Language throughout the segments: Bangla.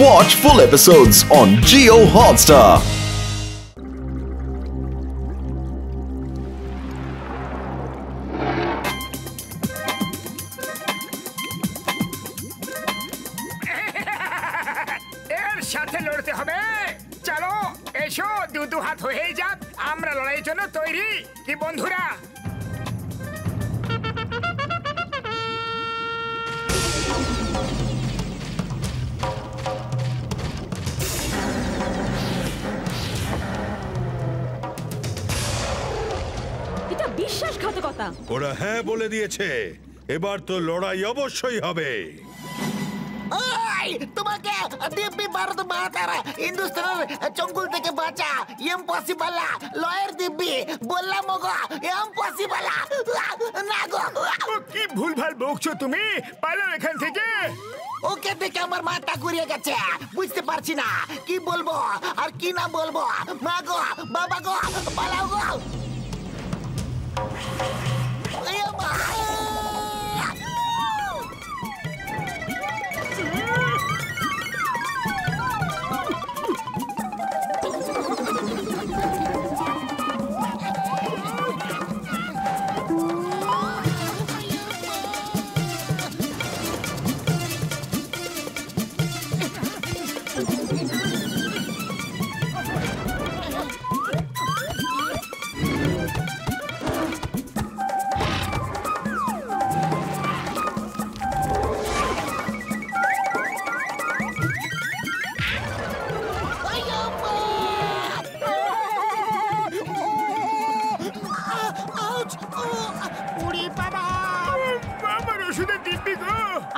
Watch full episodes on Jio Hotstar. সাথে লড়তে হবে। চলো এসো, দু হাত হয়েই যাক, আমরা লড়াইয়ের জন্য তৈরি কি বন্ধুরা? এটা বিশ্বাসঘাতকতা। ওরা হ্যাঁ বলে দিয়েছে, এবার তো লড়াই অবশ্যই হবে। তোমাকে দিব্যি ভারত মাতারা হিন্দুস্তানের চঙ্গুল থেকে বাঁচা। ইম্পসিবল লয়ের দিব্যি বললাম গো, ইম্পসিবল না গো। কি ভুলভাল বকছো তুমি, পালাও এখান থেকে। ওকে দেখে আমার মাথা ঘুরিয়ে গেছে, বুঝতে পারছি না কি বলবো আর কি না বলবো। মা গো, বাবা গো, পালাও গো।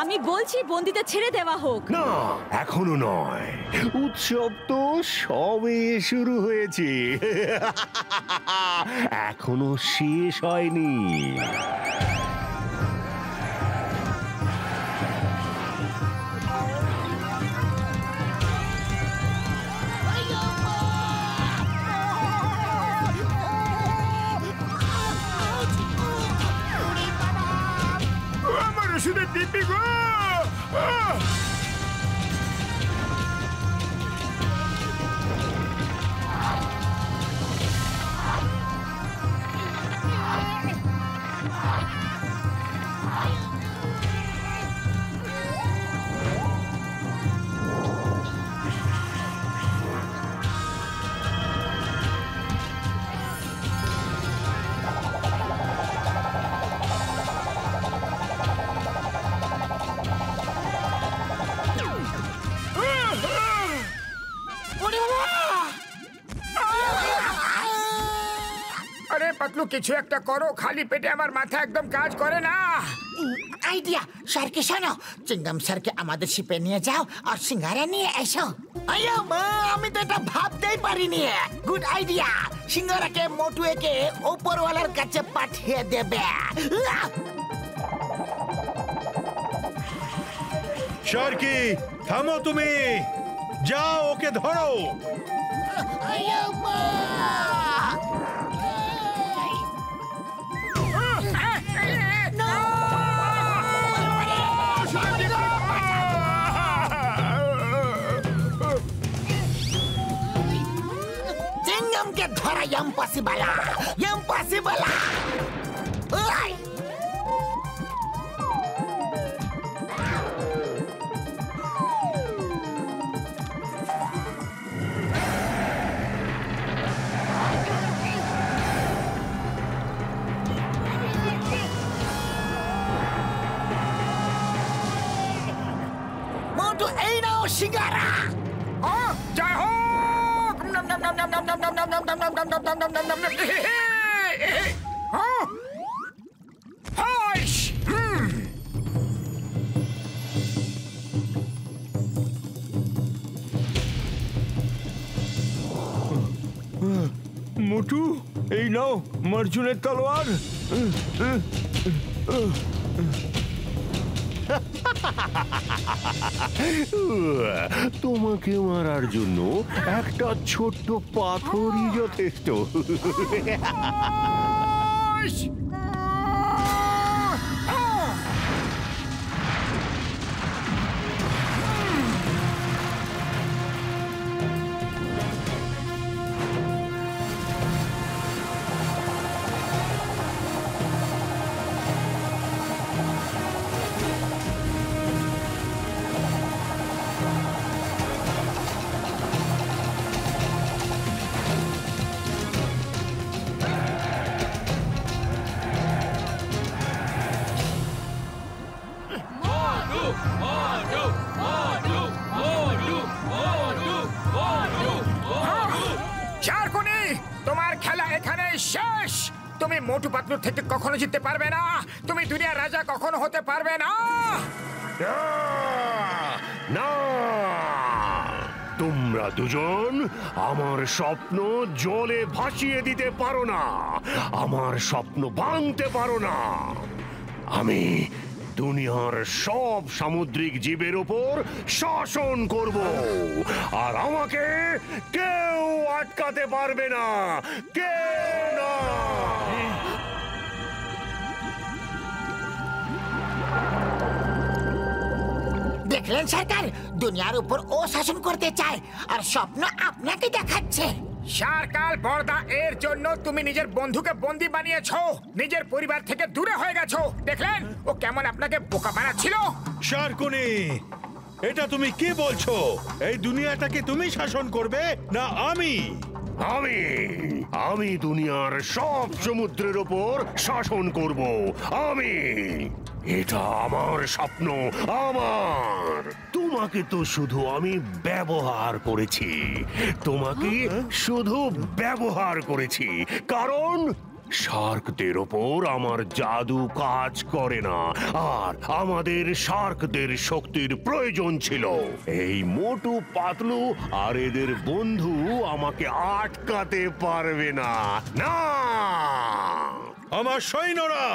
আমি বলছি বন্দিতে ছেড়ে দেওয়া হোক। না, এখনো নয়, উৎসব তো সবে শুরু হয়েছে। এখনো শেষ হয়নি। আমার ওষুধের দিব্যি গো। আরে পাতলু, কিছু একটা করো, খালি পেটে আমার মাথা একদম কাজ করে না। আইডিয়া স্যারকে শোনো, চিংগাম স্যারকে আমাদের শিপে নিয়ে যাও আর সিঙ্গারা নিয়ে এসো। আয়া মা, আমি তো এটা ভাবতেই পারিনি। গুড আইডিয়া, সিঙ্গারাকে মোটু একে উপরওয়ালার কাছে পাঠিয়ে দেবে। শার্কি, থামো তুমি, যাও ওকে ধরো। আয়া মা, চিংগামকে ধরা ইম্পসিবল, ইম্পসিবল। মোটু, এই নাও সিঙ্গারা। জয় হোক। মোটু, এই নাও মার্জুনের তলোয়ার। তোমাকে মারার জন্য একটা ছোট্ট পাথরই যথেষ্ট। মোটু পাতলুর থেকে কখনো জিততে পারবে না। তুমি দুনিয়ার রাজা কখনো হতে পারবে না। না, তোমরা দুজন আমার স্বপ্ন জলে ভাসিয়ে দিতে পারো না, আমার স্বপ্ন ভাঙতে পারো না। আমি দুনিয়ার সব সামুদ্রিক জীবের উপর শাসন করব, আর আমাকে কেউ আটকাতে পারবে না, কেউ না। দেখলেন সরকার, দুনিয়ার উপর ও শাসন করতে চায় আর স্বপ্ন আপনাকে দেখাচ্ছে। সারকাল বর্দা, এর জন্য তুমি নিজের বন্ধুকে বন্দী বানিয়েছো, নিজের পরিবার থেকে দূরে হয়ে গেছো। দেখলেন ও কেমন আপনাকে বোকা বানাচ্ছিল। শার্কুনি, এটা তুমি কি বলছো? এই দুনিয়াটাকে তুমি শাসন করবে না আমি? আমি আমি দুনিয়ার সব সমুদ্রের ওপর শাসন করব। আমি, এটা আমার স্বপ্ন, আমার। তোমাকে তো শুধু আমি ব্যবহার করেছি, তোমাকে শুধু ব্যবহার করেছি, কারণ শার্কদের ওপর আমার জাদু কাজ করে না, আর আমাদের শার্কদের শক্তির প্রয়োজন ছিল। এই মোটু পাতলু আর এদের বন্ধু আমাকে আটকাতে পারবে না। না, আমার সৈন্যরা,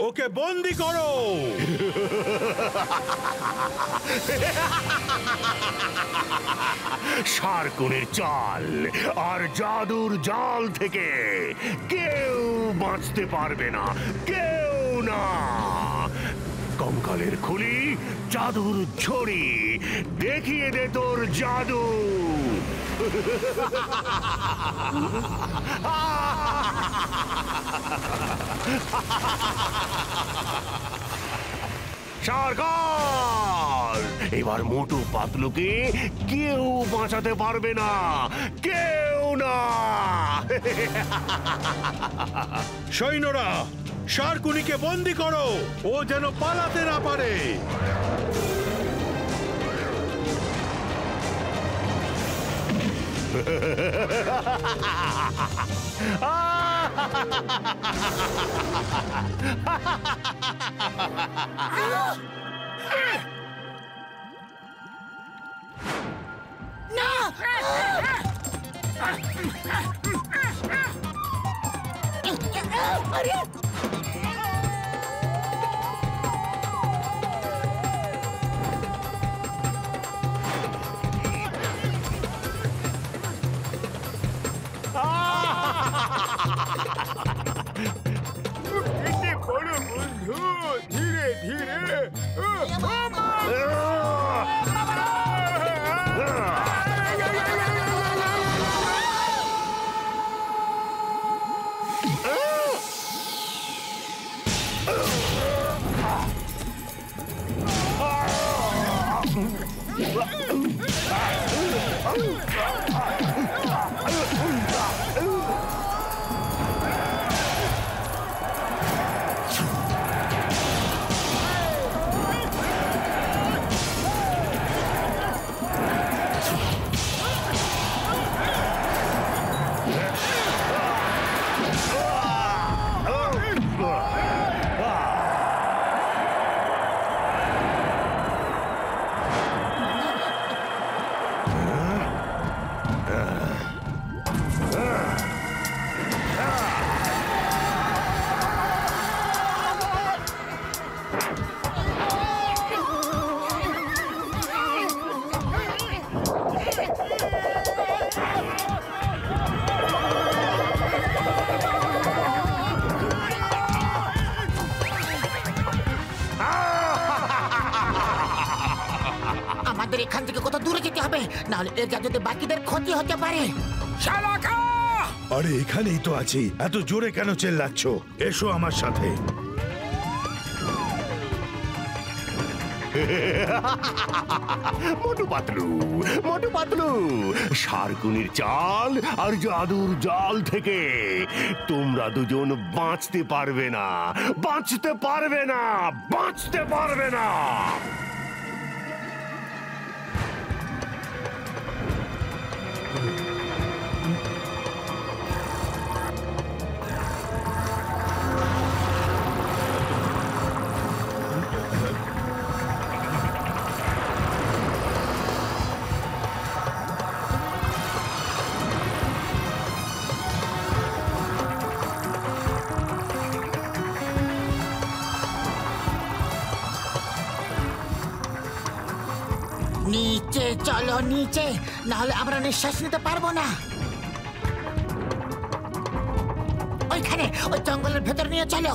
ওকে বন্দি করো। শার্কুনের চাল আর জাদুর জাল থেকে কেউ বাঁচতে পারবে না, কেউ না। কঙ্কালের খুলি, জাদুর ঝড়ি, দেখিয়ে দে তোর জাদু। সরকার, এবার মোটু পাতলুকে কেউ বাঁচাতে পারবে না, কেউ না। সৈন্যরা, শার্কুনিকে বন্দি করো, ও যেন পালাতে না পারে। বড় বন্ধু, ধীরে ধীরে। আমাদের এখান থেকে কত দূরে যেতে হবে, নাহলে এর জাদুতে বাকিদের ক্ষতি হতে পারে। শালাকা! আরে এখানেই তো আছি, এত জোরে কেন চেল্লাচ্ছ? এসো আমার সাথে। মোটু পাতলু, মোটু পাতলু, শার্কুনির চাল আর জাদুর জাল থেকে তোমরা দুজন বাঁচতে পারবে না, বাঁচতে পারবে না, বাঁচতে পারবে না। নিচে চলো নিচে, না হলে আমরা নিঃশ্বাস নিতে পারবো না। ওইখানে ওই জঙ্গলের ভেতর নিয়ে চলো।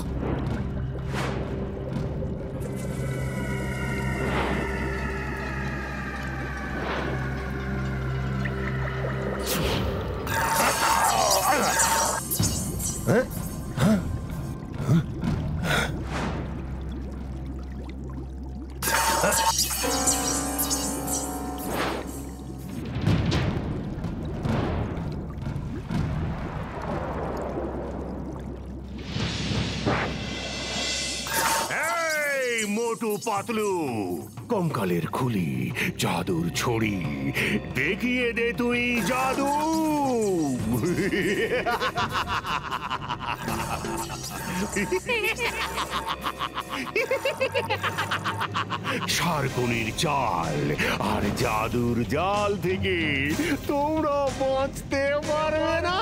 মোটু পাতলু, কঙ্কালের খুলি, জাদুর ছড়ি, দেখিয়ে দে তুই জাদু। শার্কুনির চাল আর জাদুর জাল থেকে তোমরা বাঁচতে পারবে না।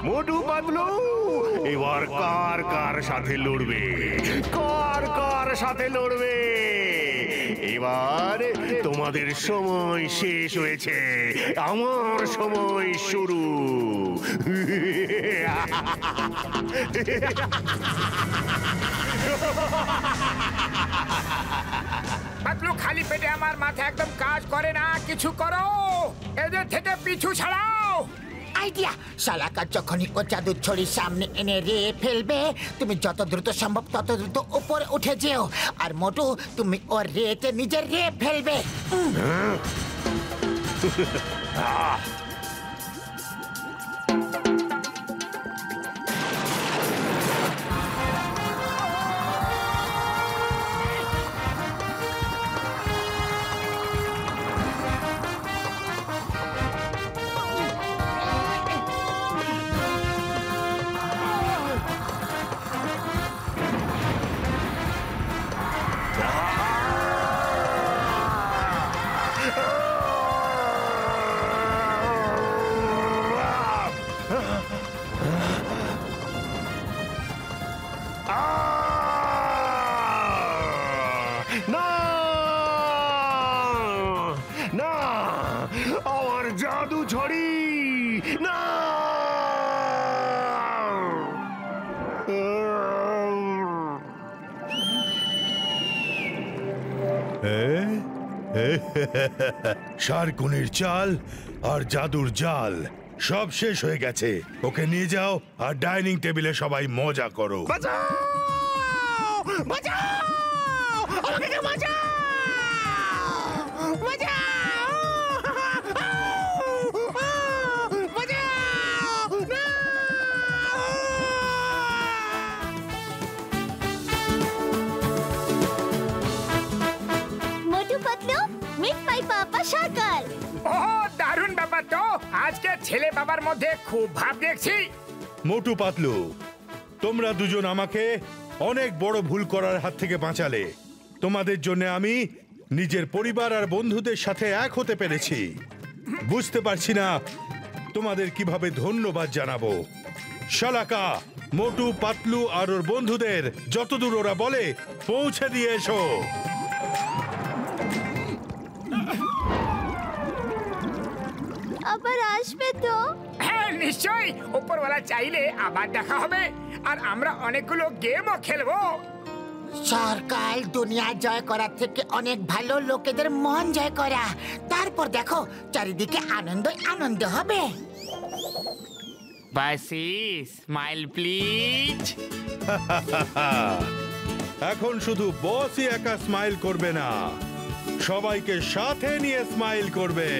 মোটু পাতলু, এবার কার কার সাথে লড়বে? কার কার সাথে লড়বে? এবার তোমাদের সময় শেষ হয়েছে, আমার সময় শুরু। পাতলু, খালি পেটে আমার মাথা একদম কাজ করে না, কিছু করো, এদের থেকে পিছু ছাড়াও। আইডিয়া, শালাকা যখনই ও জাদুর ছড়ি সামনে এনে রে ফেলবে, তুমি যত দ্রুত সম্ভব তত দ্রুত উপরে উঠে যেও। আর মোটু, তুমি ওর রেতে নিজের রে ফেলবে। না না, আমার জাদু ছড়ি না। শার্কুনির চাল আর জাদুর জাল সব শেষ হয়ে গেছে। ওকে নিয়ে যাও আর ডাইনিং টেবিলে সবাই মজা করো। বাঁচাও! বাঁচাও! আমাকে বাঁচাও! বাঁচাও! বাঁচাও! না! Motu Patlu, meet my papa circle. ও দারুণ ব্যাপার তো, আজকে ছেলে বাবার মধ্যে খুব ভাব দেখছি। মোটু পাতলু, তোমরা দুজন আমাকে অনেক বড় ভুল করার হাত থেকে বাঁচালে। তোমাদের জন্য আমি নিজের পরিবার আর বন্ধুদের সাথে এক হতে পেরেছি। বুঝতে পারছি না তোমাদের কিভাবে ধন্যবাদ জানাবো। শালাকা, মোটু পাতলু আর ওর বন্ধুদের যতদূর ওরা বলে পৌঁছে দিয়ে এসো। আবার আসবে তো? হ্যাঁ নিশ্চয়ই, উপরওয়ালা চাইলে আবার দেখা হবে, আর আমরা অনেকগুলো গেমও খেলবো। সরকার দুনিয়া জয় করার থেকে অনেক ভালো লোকেদের মন জয় করা। তারপর দেখো চারিদিকে আনন্দ আনন্দ হবে। বাসি, স্মাইল প্লিজ। এখন শুধু বসই একা স্মাইল করবে না, সবাইকে সাথে নিয়ে স্মাইল করবে।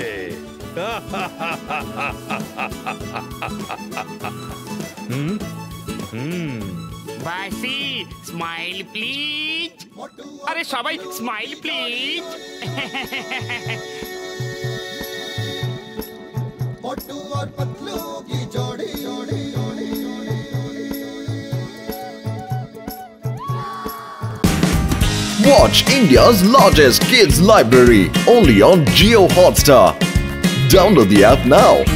বাসি, স্মাইল প্লিজ। আরে সবাই স্মাইল প্লিজ। मोटू और पतलू की जोड़ी Watch India's largest kids library only on Jio Hotstar. Download the app now.